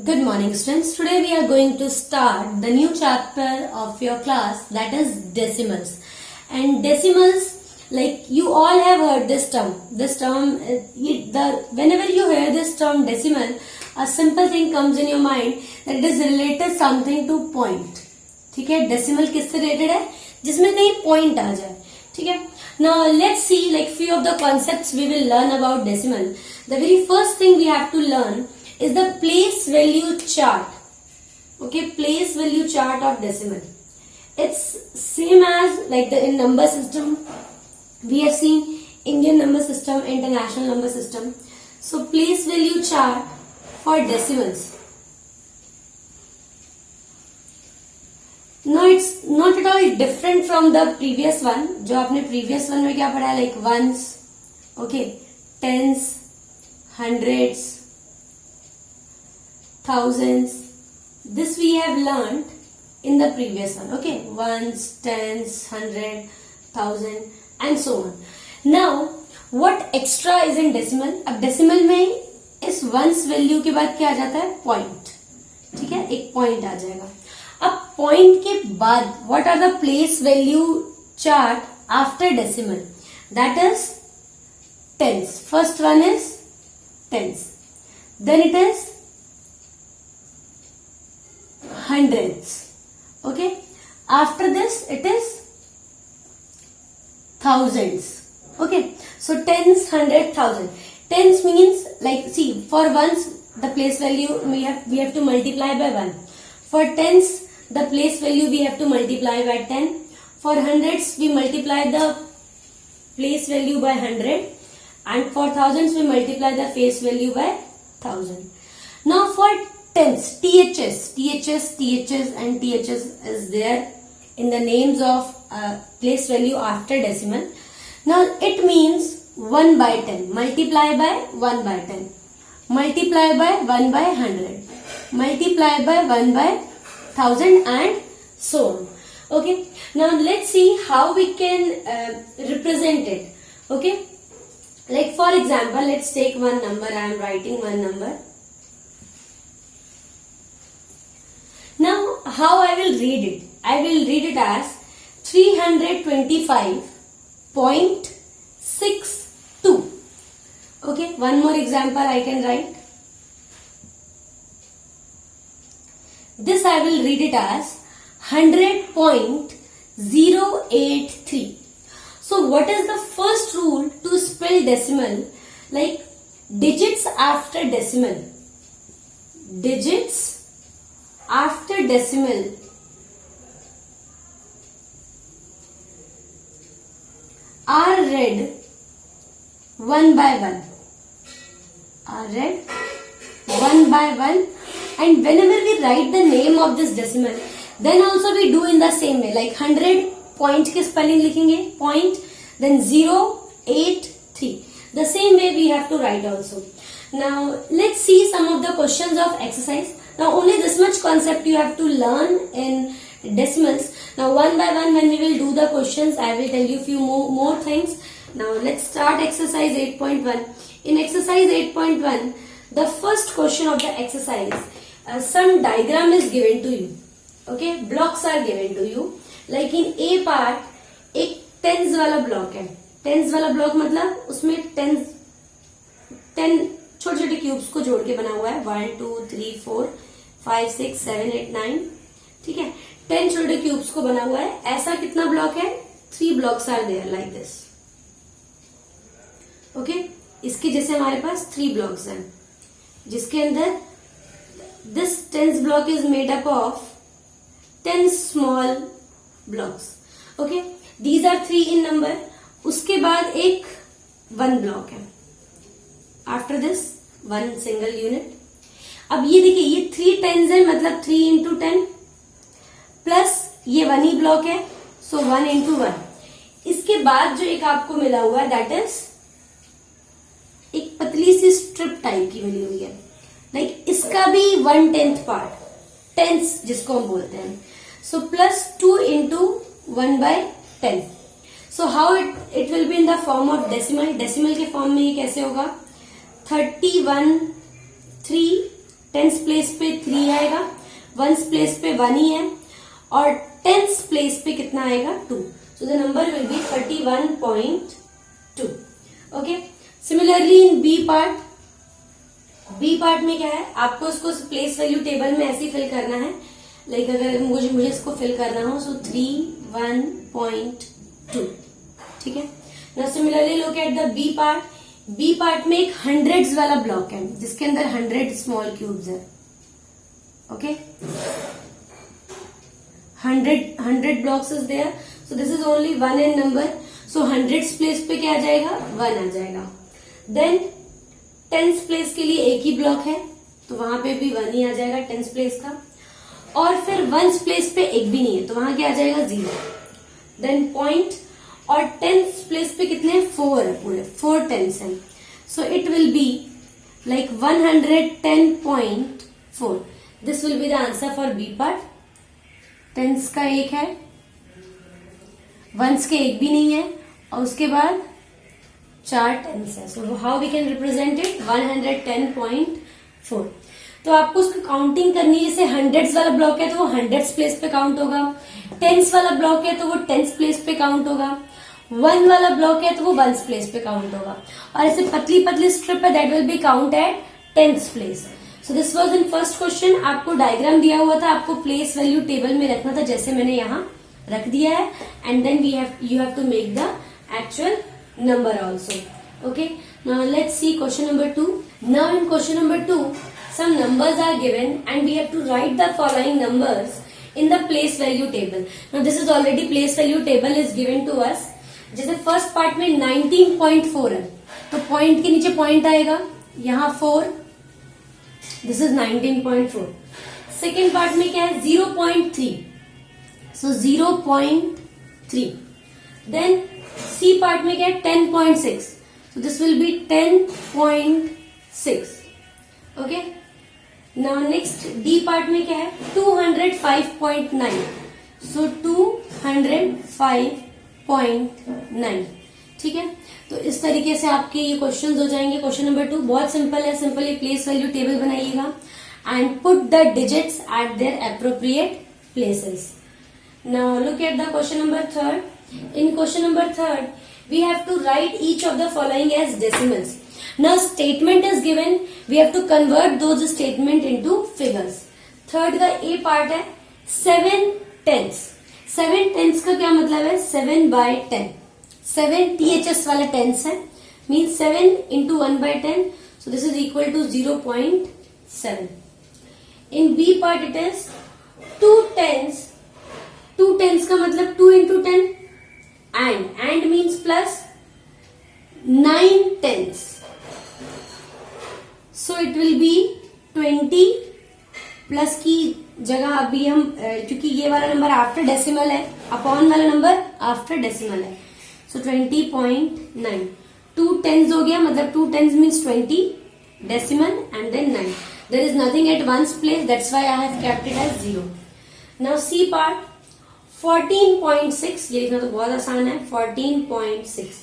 Good morning, students. Today we are going to start the new chapter of your class, that is decimals. And decimals, like you all have heard this term. Whenever you hear this term decimal, a simple thing comes in your mind that it is related something to point. ठीक है, decimal किससे related है? जिसमें कहीं point आ जाए. ठीक है. Now let's see like few of the concepts we will learn about decimal. The very first thing we have to learn is the place value chart. Okay, place value chart of decimal. It's same as like the in number system. We have seen Indian number system, international number system. So place value chart for decimals. No, it's not at all different from the previous one. जो आपने previous one में क्या पढ़ा है, like ones, okay, tens, hundreds, thousands. This we have learned in the previous one. Okay, ones, tens, hundred, thousand, and so on. Now, what extra is in decimal? अब decimal में इस ones value के बाद क्या आ जाता है? Point. ठीक है, एक point आ जाएगा. अब point के बाद what are the place value chart after decimal? That is tens. First one is tens. Then it is hundreds. Okay, after this it is thousands. Okay, so tens, hundred, thousand. Tens means like, see, for ones the place value we have to multiply by 1. For tens the place value we have to multiply by 10. For hundreds we multiply the place value by 100, and for thousands we multiply the face value by 1000. Now for tens, THS and THS is there in the names of place value after decimal. Now it means 1 by 10, multiply by 1 by 10, multiply by 1 by 100, multiply by 1 by 1000, and so on. Okay, now let's see how we can represent it. Okay, like for example, let's take one number. I am writing one number. Now how I will read it? I will read it as 325.62. Okay, one more example I can write. This I will read it as 100.083. So what is the first rule to spell decimal? Like digits after decimal. Digits after decimal are read one by one. Are read one by one. And whenever we write the name of this decimal, then also we do in the same way. Like 100 point के spelling लिखेंगे, point, then 083. The same way we have to write also. Now let's see some of the questions of exercise. Now only this much concept you have to learn in decimals. Now one by one when we will do the questions, I will tell you few more things. Now let's start exercise 8.1. In exercise 8.1, the first question of the exercise, some diagram is given to you. Okay, blocks are given to you. Like in A part, एक tens वाला block है. Tens वाला block मतलब उसमें 10 छोटे छोटे cubes को जोड़ के बना हुआ है. 1 2 3 4 5 6 7 8 9. ठीक है, 10 छोटे क्यूब्स को बना हुआ है. ऐसा कितना ब्लॉक है? 3 blocks are there like this. Okay, इसके जैसे हमारे पास 3 blocks हैं, जिसके अंदर this tens block is made up of 10 small blocks. Okay, these are 3 in number. उसके बाद एक 1 block है. After this 1 single unit. अब ये देखिए, ये 3 tens है, मतलब 3 into 10 प्लस ये 1 ही ब्लॉक है, so 1 into 1. इसके बाद जो एक आपको मिला हुआ है, दैट इज एक पतली सी स्ट्रिप टाइप की मिली हुई है. लाइक इसका भी 1/10 पार्ट, टेंस जिसको हम बोलते हैं. So plus 2 into 1/10. So how it will be in the form of decimal. Decimal के फॉर्म में ये कैसे होगा? 31 3 टेंस प्लेस पे 3 आएगा, वंस प्लेस पे 1 ही है, और टेंस प्लेस पे कितना आएगा 2. So the number will be 31.2. Okay. Similarly in B part में क्या है, आपको उसको प्लेस वैल्यू टेबल में ऐसे ही फिल करना है. लाइक अगर मुझे इसको फिल करना हो, सो 31.2. ठीक है. Now similarly look at the B part. B part में एक हंड्रेड्स वाला ब्लॉक है जिसके अंदर 100 स्मॉल क्यूब्स है. Okay. 100 blocks is there, so this is only 1 in number, so hundreds place पे क्या आ जाएगा, 1 आ जाएगा. देन टेंस प्लेस के लिए एक ही ब्लॉक है तो वहां पे भी 1 ही आ जाएगा टेंस प्लेस का, और फिर वंस प्लेस पे एक भी नहीं है तो वहां क्या आ जाएगा 0. देन पॉइंट, और टेंस प्लेस पे कितने हैं, 4 है, पूरे 4 टेंस हैं, so it will be like 110.4. This will be the answer for B part. Tens का एक है, वंस के एक भी नहीं है, और उसके बाद 4 टेंस है. So how we can represent it, 110.4. तो आपको उसकी काउंटिंग करनी है. जैसे हंड्रेड्स वाला ब्लॉक है तो वो हंड्रेड्स प्लेस पे काउंट होगा, टेंस वाला ब्लॉक है तो वो टेंस प्लेस पे काउंट होगा, 1 वाला ब्लॉक है तो वो वंस प्लेस पे काउंट होगा, और ऐसे पतली पतली स्ट्रिप है that will be count at tens place. So this was in first question. आपको डायग्राम दिया हुआ था, आपको प्लेस वैल्यू टेबल में रखना था जैसे मैंने यहाँ रख दिया है, and then you have to make the actual number also. Okay. Now let's see question number 2. Now in question number 2 some numbers are given and we have to write the following numbers in the place value table. Now this is already place value table is given to us. जैसे first part में 19.4 है तो point के नीचे point आएगा, यहाँ 4, this is 19.4. Second part में क्या है, 0.3, सो 0.3. देन सी पार्ट में क्या है, 10.6, so this will B 10.6. Okay. Now next D part में क्या है, 205.9, सो 205.9. ठीक है. तो इस तरीके से आपके ये क्वेश्चंस हो जाएंगे. क्वेश्चन नंबर 2 बहुत सिंपल है. सिंपली प्लेस वैल्यू टेबल बनाइएगा and put the digits at their appropriate places. Now look at the question number 3. In question number 3 we have to write each of the following as decimals. Now statement is given, we have to convert those statement into figures. Third का ए part है 7 tenths. 7 tenths का क्या मतलब है, 7/10. 7 THS वाला tenths है, means 7 into 1/10, so this is equal to 0.7. In B part it is 2 tenths. 2 tenths का मतलब 2 into 10, and means plus 9 tenths. So it will B 20 plus की जगह अभी हम क्योंकि ये वाला नंबर आफ्टर डेसिमल है, अपॉन वाला नंबर आफ्टर डेसिमल है, सो 20.9. 2 10s हो गया, मतलब 2 10s means 20 decimal and then 9. There is nothing at ones place, that's why I have kept it as 0. Now C part 14.6, ये लिखना तो बहुत आसान है, 14.6.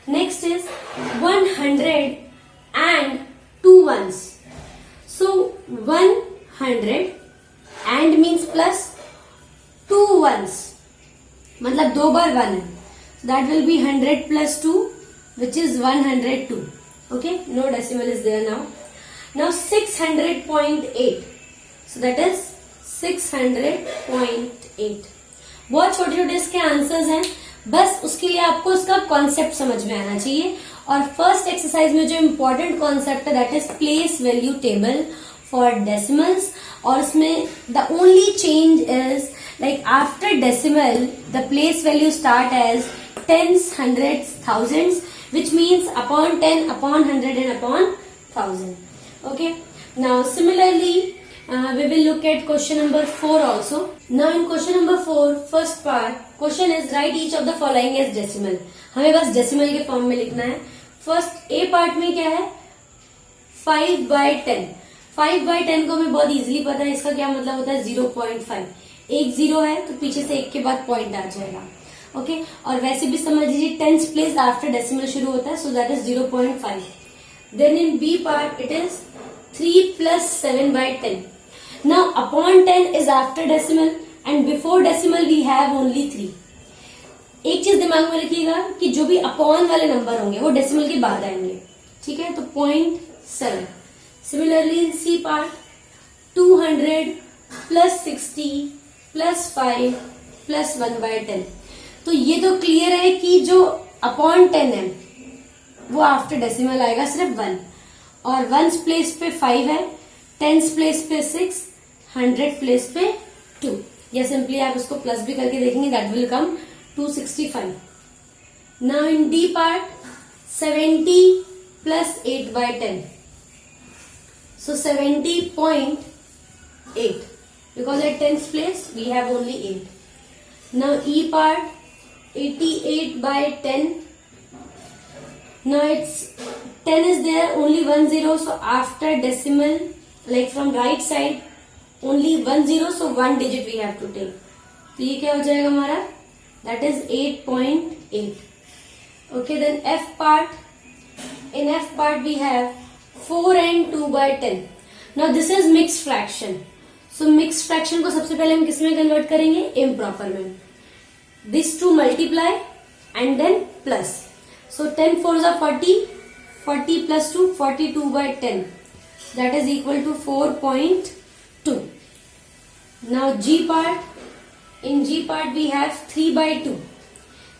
Next is 100 and 2 ones. So 100 and means plus 2 ones, मतलब 2 बार 1 है, so that will be 100 plus 2 which is 102. Okay, no decimal is there now. Now 600.8, so that is 600.8. बहुत छोटे छोटे इसके आंसर्स हैं, बस उसके लिए आपको उसका कॉन्सेप्ट समझ में आना चाहिए. और फर्स्ट एक्सरसाइज में जो इम्पोर्टेंट कॉन्सेप्ट है that is place value table for decimals, और उसमें the only change is like after decimal the place value start as tens, hundreds, thousands, which means upon 10, upon 100 and upon 1000. Okay. Now similarly we will look at question number 4 also. Now in question number 4 first part question is write each of the following as decimal. हमें बस decimal के form में लिखना है. First A part में क्या है, 5/10. 5/10 को हमें बहुत इजीली पता है, इसका क्या मतलब होता है 0.5. एक 0 है तो पीछे से एक के बाद पॉइंट आ जाएगा. ओके. और वैसे भी समझ लीजिए टेंस प्लेस आफ्टर डेसिमल शुरू होता है, so that is 0.5. Then in B part it is 3 plus 7 by 10. Now upon 10 is after decimal and before decimal we have only 3. एक चीज दिमाग में रखिएगा कि जो भी अपॉन वाले नंबर होंगे वो डेसिमल के बाद आएंगे, ठीक है। तो 0.7. Similarly C part 200 plus 60 plus 5 plus 1 by 10. तो ये तो क्लियर है कि जो अपॉन 10 है वो आफ्टर डेसिमल आएगा सिर्फ 1, और 1 प्लेस पे 5 है, 10 प्लेस पे 6, 100 प्लेस पे 2, या सिंपली आप उसको प्लस भी करके देखेंगे, that will come 265. Now in D part 70 plus 8 by 10. So 70.8 because at 10th place we have only 8. Now E part 88 by 10. Now it's 10 is there, only 1 0, so after decimal, like from right side only 1 0, so 1 digit we have to take. तो ये क्या हो जाएगा हमारा, that is 8.8. Okay, then F part. In F part we have 4 and 2 by 10. Now this is mixed fraction. So mixed fraction को सबसे पहले हम किस में कन्वर्ट करेंगे, improper में. These two multiply and then plus. So 10 4s are 40. 40 plus 2, 42 by 10. That is equal to 4.2. Now G part. In G part we have 3 by 2.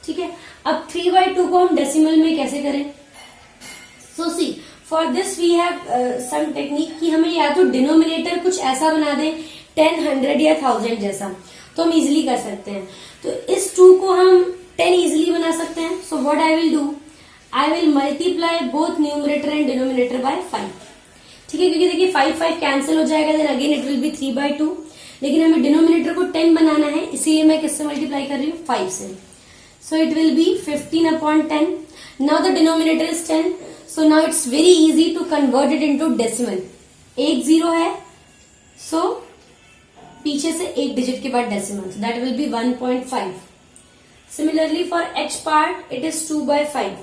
ठीक है, अब 3 by 2 को हम डेसिमल में कैसे करें. So see, for this we have some technique कि हमें या तो डिनोमिनेटर कुछ ऐसा बना दें 10, 100 या 1000 जैसा, तो हम इजिली कर सकते हैं. तो इस 2 को हम 10 इजिली बना सकते हैं. So what I will do, I will multiply both numerator and denominator by 5. ठीक है, क्योंकि देखिए 5 5 कैंसिल हो जाएगा, then again it will be 3 by 2. लेकिन हमें डिनोमिनेटर को 10 बनाना है, इसीलिए मैं किससे मल्टीप्लाई कर रही हूँ, 5 से. So it will be 15 upon 10. Now the denominator is 10, so now it's very easy to convert it into decimal. एक 0 है, सो पीछे से एक डिजिट के बाद decimal, that will be 1.5. Similarly for H part it is 2 by 5.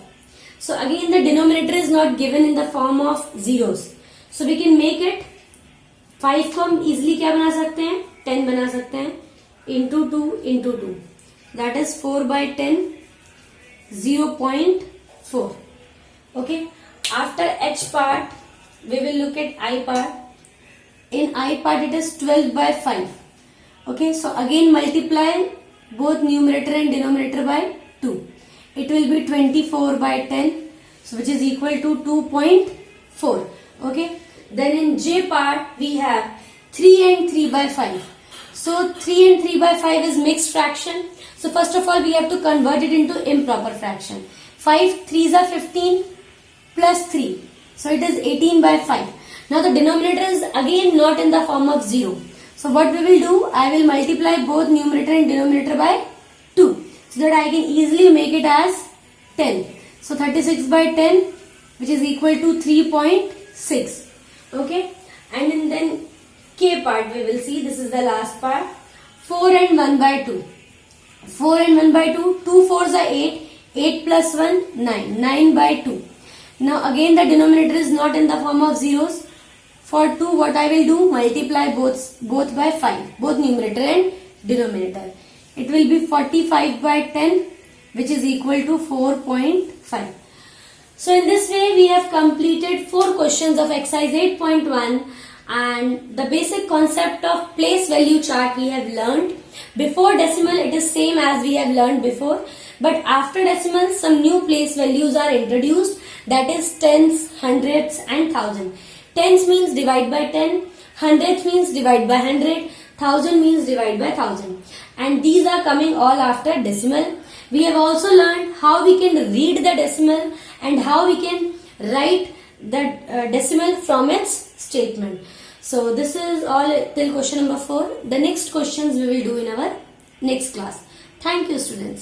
So again the denominator is not given in the form of zeros, so we can make it 5 को हम easily क्या बना सकते हैं, 10 बना सकते हैं, into 2 into 2, that is 4 by 10, 0.4. Okay, after H part we will look at I part. In I part it is 12 by 5. Okay, so again multiply both numerator and denominator by 2. It will be 24 by 10, so which is equal to 2.4. Okay. Then in J part we have 3 and 3 by 5. So 3 and 3 by 5 is mixed fraction. So first of all we have to convert it into improper fraction. 5 3s are 15 plus 3. So it is 18 by 5. Now the denominator is again not in the form of 0. So what we will do, I will multiply both numerator and denominator by 2. So that I can easily make it as 10. So 36 by 10 which is equal to 3.6. Okay, and then K part we will see, this is the last part. 4 and 1 by 2. 4 and 1 by 2, 2 4s are 8, 8 plus 1 9, 9 by 2. Now again the denominator is not in the form of zeros. For 2 what I will do, multiply both by 5, both numerator and denominator. It will be 45 by 10 which is equal to 4.5. So in this way we have completed 4 questions of exercise 8.1, and the basic concept of place value chart we have learned. Before decimal it is same as we have learned before, but after decimal some new place values are introduced, that is tens, hundreds and thousand. Tens means divide by 10, hundreds means divide by 100, thousand means divide by 1000, and these are coming all after decimal. We have also learned how we can read the decimal and how we can write the decimal from its statement. So this is all till question number 4. The next questions we will do in our next class. Thank you, students.